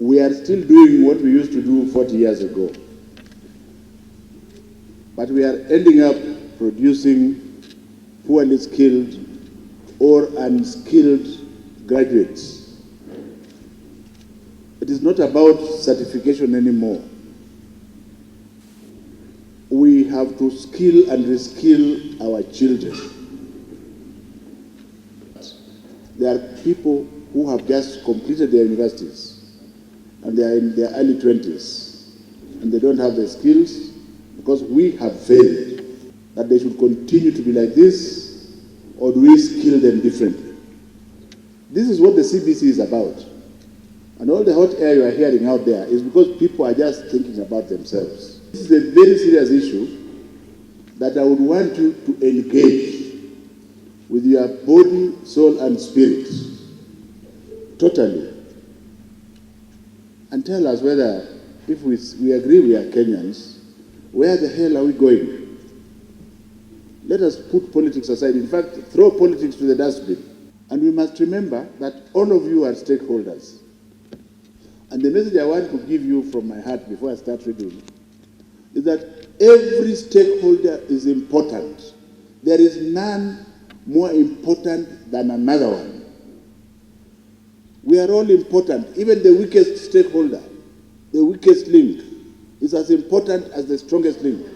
we are still doing what we used to do 40 years ago. But we are ending up producing poorly skilled or unskilled graduates. It is not about certification anymore. We have to skill and reskill our children. There are people who have just completed their universities and they are in their early 20s and they don't have the skills because we have failed. That they should continue to be like this, or do we skill them differently? This is what the CBC is about. And all the hot air you are hearing out there is because people are just thinking about themselves. This is a very serious issue that I would want you to engage with your body, soul, and spirit totally, and tell us whether, if we agree we are Kenyans, where the hell are we going? Let us put politics aside. In fact, throw politics to the dustbin. And we must remember that all of you are stakeholders. And the message I want to give you from my heart before I start reading is that every stakeholder is important. There is none more important than another one. We are all important. Even the weakest stakeholder, the weakest link, is as important as the strongest link.